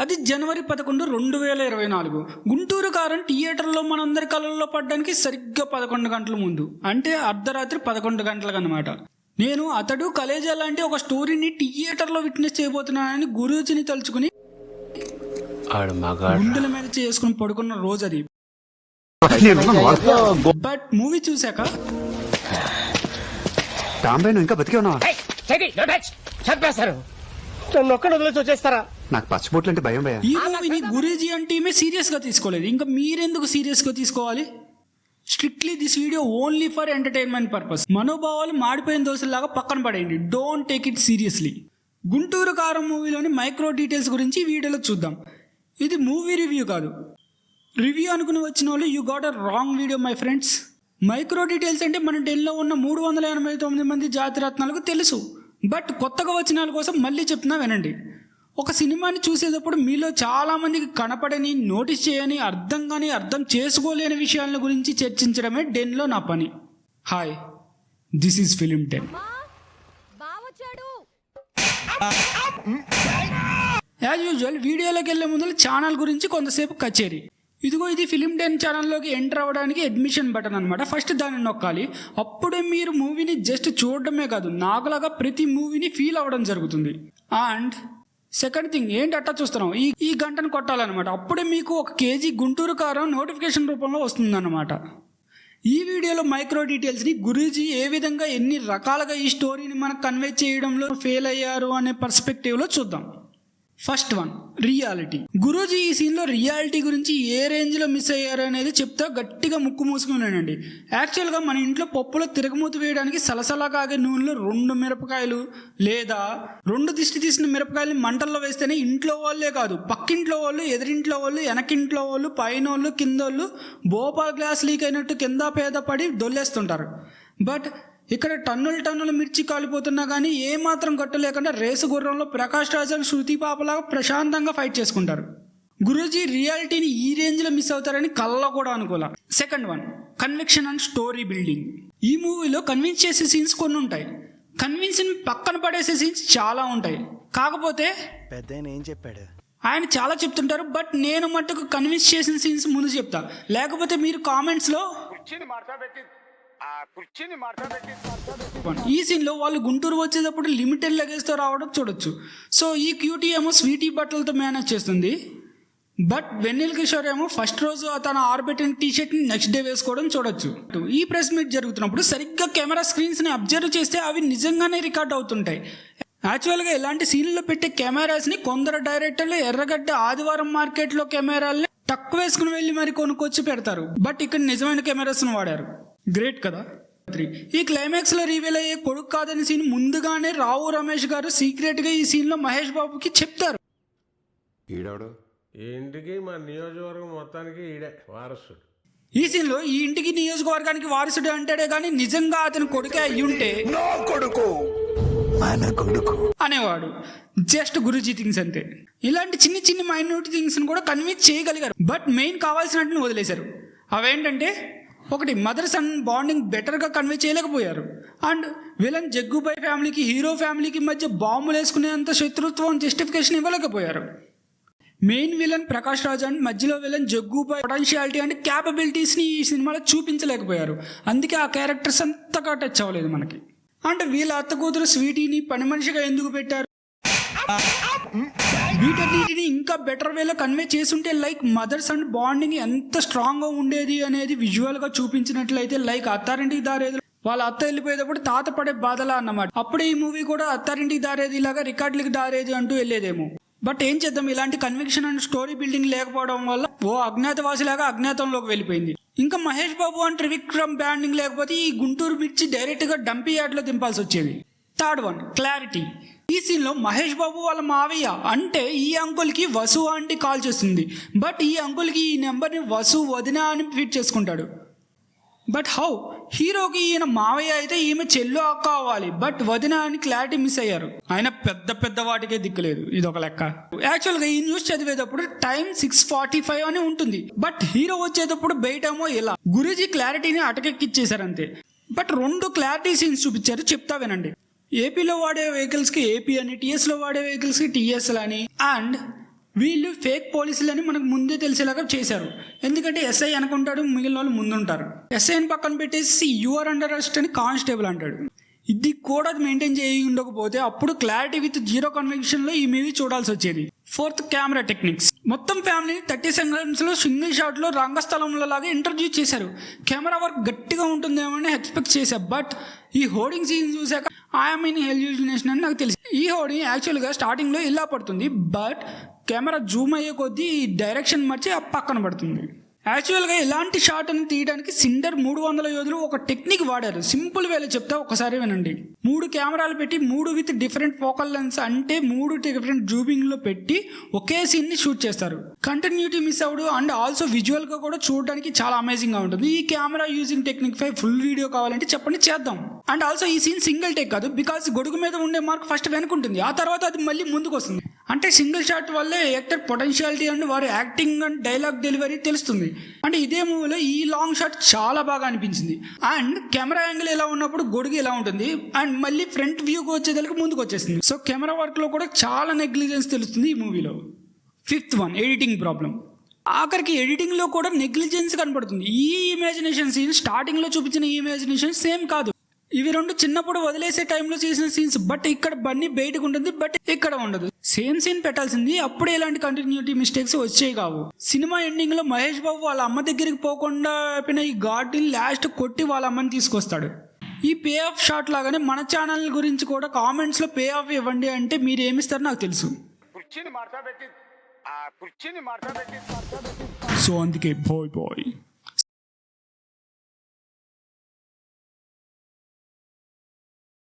అది జనవరి 11, 2024. గుంటూరు కారం థియేటర్లో మనందరి కళ్ళల్లో పడడానికి సరిగ్గా 11 గంటల ముందు, అంటే అర్ధరాత్రి 11 గంటలకు అనమాట. నేను అతడు కలేజా లాంటి ఒక స్టోరీని థియేటర్లో విట్నెస్ చేయబోతున్నానని గురూజీని తలుచుకుని గుండెల మీద చేసుకుని పడుకున్న రోజు అది. బట్ మూవీ చూశాక ఇంకా బతికే ఉన్నావా? నాకు పచ్చబొట్లు అంటే భయం భయ. ఈ మూవీని గురూజీ అంటే సీరియస్ గా తీసుకోలేదు, ఇంకా మీరెందుకు సీరియస్ గా తీసుకోవాలి? Strictly this video only for entertainment purpose. మనోభావాలు మాడిపోయిన దోశలాగా పక్కన పడేయండి, don't take it seriously. Guntur కారం మూవీలోని మైక్రో డీటెయిల్స్ గురించి ఈ వీడియోలో చూద్దాం. ఇది మూవీ రివ్యూ కాదు. రివ్యూ అనుకుని వచ్చిన వాళ్ళు you got a wrong video my friends. Micro details అంటే మన ఢిల్లీలో ఉన్న 389 మంది జాతిరత్నాలకు తెలుసు, బట్ కొత్తగా వచ్చిన వాళ్ళ కోసం మళ్ళీ చెప్తున్నా వినండి. ఒక సినిమాని చూసేటప్పుడు మీలో చాలామందికి కనపడని, నోటీస్ చేయని, అర్థం కానీ అర్థం చేసుకోలేని విషయాల గురించి చర్చించడమే డెన్లో నా పని. Hi, this is film 10. As usual వీడియోలోకి వెళ్ళే ముందు ఛానల్ గురించి కొంతసేపు కచేరీ. ఇదిగో ఇది ఫిలిం 10 ఛానల్లోకి ఎంటర్ అవ్వడానికి అడ్మిషన్ బటన్ అనమాట. ఫస్ట్ దాన్ని నొక్కాలి, అప్పుడే మీరు మూవీని జస్ట్ చూడడమే కాదు, నాకులాగా ప్రతి మూవీని ఫీల్ అవ్వడం జరుగుతుంది. అండ్ సెకండ్ థింగ్, ఏంటి అట్టా చూస్తున్నాం, ఈ గంటను కొట్టాలన్నమాట. అప్పుడే మీకు 1 kg గుంటూరు కారం నోటిఫికేషన్ రూపంలో వస్తుందన్నమాట. ఈ వీడియోలో మైక్రో డీటెయిల్స్ని గురూజీ ఏ విధంగా ఎన్ని రకాలుగా ఈ స్టోరీని మనకు కన్వే చేయడంలో ఫెయిల్ అయ్యారు అనే పర్స్పెక్టివ్లో చూద్దాం. First one, reality. గురూజీ ఈ సీన్లో రియాలిటీ గురించి ఏ రేంజ్లో మిస్ అయ్యారు అనేది చెప్తా గట్టిగా ముక్కు మూసుకున్నానండి. యాక్చువల్గా మన ఇంట్లో పప్పులో తిరగమూత వేయడానికి సలసలా కాగే నూనెలో 2 మిరపకాయలు లేదా 2 దిష్టి తీసిన మిరపకాయలు మంటల్లో వేస్తేనే ఇంట్లో వాళ్ళే కాదు, పక్కింట్లో వాళ్ళు, ఎదురింట్లో వాళ్ళు, వెనకింట్లో వాళ్ళు, పైన వాళ్ళు, కింద వాళ్ళు భోపాల్ గ్లాస్ లీక్ అయినట్టు కింద పేద పడి దొల్లేస్తుంటారు. బట్ ఇక్కడ టన్నుల మిర్చి కాలిపోతున్నా కానీ ఏమాత్రం గట్టు లేకుండా రేసు గుర్రంలో ప్రకాష్ రాజ్ అండ్ శృతి పాపలాగా ప్రశాంతంగా ఫైట్ చేసుకుంటారు. గురూజీ రియాలిటీని ఈ రేంజ్లో మిస్ అవుతారని కళ్ళ కూడా అనుకోలే. Second one, conviction and story building. ఈ మూవీలో కన్విన్స్ చేసే సీన్స్ కొన్ని ఉంటాయి, కన్విన్స్ని పక్కన పడేసే సీన్స్ చాలా ఉంటాయి. కాకపోతే పెద్దాయన ఏం చెప్పాడు, ఆయన చాలా చెప్తుంటారు, బట్ నేను మట్టుకు కన్విన్స్ చేసిన సీన్స్ ముందు చెప్తా, లేకపోతే మీరు కామెంట్స్లో ఈ సీన్ లో వాళ్ళు గుంటూరు వచ్చేటప్పుడు లిమిటెడ్ లగేజ్ తో రావడం చూడొచ్చు. సో ఈ క్యూటీ ఏమో స్వీటీ బట్టలతో మేనేజ్ చేస్తుంది, బట్ వెన్నెల కిషోర్ ఏమో ఫస్ట్ రోజు తన ఆర్బెట్టిన టీషర్ట్ ని నెక్స్ట్ డే వేసుకోవడం చూడొచ్చు. ఈ ప్రెస్ మీట్ జరుగుతున్నప్పుడు సరిగ్గా కెమెరా స్క్రీన్స్ ని అబ్జర్వ్ చేస్తే అవి నిజంగానే రికార్డ్ అవుతుంటాయి. యాక్చువల్గా ఇలాంటి సీన్లో పెట్టే కెమెరాస్ ని కొందరు డైరెక్టర్లు ఎర్రగడ్డ ఆదివారం మార్కెట్లో కెమెరాల్ని తక్కువ వేసుకుని వెళ్ళి మరి కొనుక్కొచ్చి పెడతారు, బట్ ఇక్కడ నిజమైన కెమెరాస్ ని వాడారు. గ్రేట్ కదా. ఈ క్లైమాక్స్ లో రివీల్ అయ్యే కొడుకు కాదని సీన్ ముందుగానే రావు రమేష్ గారు సీక్రెట్ గా ఈ సీన్ లో మహేష్ బాబుకి చెప్తారు. ఇంటికి మా నియోజకవర్గం మొత్తానికి ఈడే వారసుడు. ఈ సీన్ లో ఈ ఇంటికి నియోజకవర్గానికి వారసుడు అంటాడే కానీ నిజంగా అతని కొడుకే అయ్యుంటే అనేవాడు. జస్ట్ గురూజీ థింగ్స్ అంతే. ఇలాంటి చిన్ని మైన్యూట్ థింగ్స్ కూడా కన్విన్స్ చేయగలిగారు, బట్ మెయిన్ కావాల్సినట్టు వదిలేశారు. అవేంటంటే, ఒకటి, మదర్ సన్ బాండింగ్ బెటర్గా కన్వే చేయలేకపోయారు. అండ్ విలన్ జగ్గుబాయ్ ఫ్యామిలీకి హీరో ఫ్యామిలీకి మధ్య బాంబులు వేసుకునేంత శత్రుత్వం జస్టిఫికేషన్ ఇవ్వలేకపోయారు. Main villain Prakash Raj and మధ్యలో విలన్ జగ్గుబాయ్ పొటెన్షియాలిటీ అండ్ క్యాపబిలిటీస్ని ఈ సినిమాలో చూపించలేకపోయారు. అందుకే ఆ క్యారెక్టర్స్ అంతగా టచ్ అవ్వలేదు మనకి. అండ్ వీళ్ళ అత్త కూతురు స్వీటీని పని మనిషిగా ఎందుకు పెట్టారు? వీటన్నిటిని ఇంకా బెటర్ వేలో కన్వే చేసుంటే, లైక్ మదర్స్ అండ్ బాండింగ్ ఎంత స్ట్రాంగ్గా ఉండేది అనేది విజువల్గా చూపించినట్లయితే, లైక్ అత్తారింటికి దారేది వాళ్ళ అత్త వెళ్ళిపోయేటప్పుడు తాత పడే బాధలా అన్నమాట. అప్పుడే ఈ మూవీ కూడా అత్తారింటికి దారేది ఇలాగా రికార్డులకి దారేది అంటూ వెళ్ళేదేమో. బట్ ఏం చేద్దాం, ఇలాంటి కన్విక్షన్ అండ్ స్టోరీ బిల్డింగ్ లేకపోవడం వల్ల ఓ అజ్ఞాతవాసిలాగా అజ్ఞాతంలోకి వెళ్ళిపోయింది. ఇంకా మహేష్ బాబు అండ్ త్రివిక్రమ్ బ్యాండింగ్ లేకపోతే ఈ గుంటూరు మిర్చి డైరెక్ట్గా డంపీ యార్డ్లో దింపాల్సి వచ్చేది. Third one, clarity. ఈ సీన్లో మహేష్ బాబు వాళ్ళ మావయ్య అంటే ఈ అంకుల్కి వసు ఆంటీ కాల్ చేస్తుంది, బట్ ఈ అంకుల్కి ఈ నెంబర్ని వసు వదిన అని ఫీడ్ చేసుకుంటాడు. But how? హీరోకి ఈయన మావయ్య అయితే ఈమె చెల్లు అక్క అవ్వాలి, బట్ వదిన అని క్లారిటీ మిస్ అయ్యారు. ఆయన పెద్ద వాటికే దిక్కులేదు, ఇది ఒక లెక్క. యాక్చువల్గా ఈ న్యూస్ చదివేటప్పుడు టైం 6:45 అని ఉంటుంది, బట్ హీరో వచ్చేటప్పుడు బయటేమో ఇలా. గురూజీ క్లారిటీని అటకెక్కిచ్చేశారు అంతే. బట్ 2 క్లారిటీ సీన్స్ చూపించారు, చెప్తా వినండి. ఏపీలో వాడే వెహికల్స్కి ఏపీ అని, టీఎస్లో వాడే వెహికల్స్కి టీఎస్ఎల్ అని, అండ్ వీళ్ళు ఫేక్ పోలీసులని మనకు ముందే తెలిసేలాగా చేశారు. ఎందుకంటే ఎస్ఐ అనుకుంటాడు, మిగిలిన వాళ్ళు ముందుంటారు. ఎస్ఐని పక్కన పెట్టేసి యూఆర్ అండర్ అరెస్ట్ అని కానిస్టేబుల్ అంటాడు. ఇది కూడా మెయింటైన్ చేయి ఉండకపోతే అప్పుడు క్లారిటీ విత్ జీరో కన్విక్షన్ లో ఈ మూవీ చూడాల్సి వచ్చేది. Fourth, camera techniques. మొత్తం ఫ్యామిలీని 30 seconds లో సింగిల్ షాట్ లో రంగస్థలంలో లాగా ఇంట్రడ్యూస్ చేశారు. కెమెరా వర్క్ గట్టిగా ఉంటుందేమో అని ఎక్స్పెక్ట్ చేశా. బట్ ఈ హోర్డింగ్ సీన్ చూసాక ఐఎమ్ ఇన్ హెల్యూసినేషన్ అని నాకు తెలిసి. ఈ హోర్డింగ్ యాక్చువల్గా స్టార్టింగ్ లో ఇలా పడుతుంది, బట్ కెమెరా జూమ్ అయ్యే కొద్దీ డైరెక్షన్ మార్చి ఆ పక్కన పడుతుంది. యాక్చువల్గా ఇలాంటి షాట్ అని తీయడానికి సిండర్ 300 యోధులు ఒక టెక్నిక్ వాడారు. సింపుల్ వేలో చెప్తా, ఒకసారి వినండి. 3 కెమెరాలు పెట్టి 3 విత్ డిఫరెంట్ ఫోకల్ లెన్స్, అంటే 3 డిఫరెంట్ జూమింగ్ లో పెట్టి ఒకే సీన్ ని షూట్ చేస్తారు. కంటిన్యూటీ మిస్ అవడు అండ్ ఆల్సో విజువల్ గా కూడా చూడడానికి చాలా అమేజింగ్ గా ఉంటుంది. ఈ కెమెరా యూజింగ్ టెక్నిక్ పై ఫుల్ వీడియో కావాలంటే చెప్పండి, చేద్దాం. అండ్ ఆల్సో ఈ సీన్ సింగిల్ టేక్ కాదు, బికాస్ గొడుగు మీద ఉండే మార్క్ ఫస్ట్ వెనుకుంటుంది, ఆ తర్వాత అది మళ్ళీ ముందుకు వస్తుంది. అంటే సింగిల్ షాట్ వల్లే యాక్టర్ పొటెన్షియాలిటీ అండ్ వారి యాక్టింగ్ అండ్ డైలాగ్ డెలివరీ తెలుస్తుంది. అంటే ఇదే మూవీలో ఈ లాంగ్ షాట్ చాలా బాగా అనిపించింది. అండ్ కెమెరా యాంగిల్ ఎలా ఉన్నప్పుడు గొడుగు ఎలా ఉంటుంది, అండ్ మళ్ళీ ఫ్రంట్ వ్యూకి వచ్చేదానికి ముందుకు వచ్చేసింది. సో కెమెరా వర్క్ లో కూడా చాలా నెగ్లిజెన్స్ తెలుస్తుంది ఈ మూవీలో. 5th one, editing problem. ఆఖరికి ఎడిటింగ్ లో కూడా నెగ్లిజెన్స్ కనపడుతుంది. ఈ ఇమాజినేషన్ సీన్ స్టార్టింగ్ లో చూపించిన ఈ ఇమాజినేషన్ సేమ్ కాదు. ఇవి 2 చిన్నప్పుడు వదిలేసే టైంలో చేసిన సీన్స్. బట్ ఇక్కడ బన్నీ బయటకు ఉంటుంది, బట్ ఇక్కడ ఉండదు. సేమ్ సీన్ పెట్టాల్సింది, అప్పుడే ఇలాంటి కంటిన్యూటీ మిస్టేక్స్ వచ్చేవి కావు. సినిమా ఎండింగ్ లో మహేష్ బాబు వాళ్ళ అమ్మ దగ్గరికి పోకుండా ఈ గాడ్ని లాస్ట్ కొట్టి వాళ్ళ అమ్మని తీసుకొస్తాడు. ఈ పే ఆఫ్ షాట్ లాగానే మన ఛానల్ గురించి కూడా కామెంట్స్ లో పే ఆఫ్ ఇవ్వండి అంటే మీరు ఏమిస్తారో నాకు తెలుసు. సో అందుకే బాయ్ బాయ్.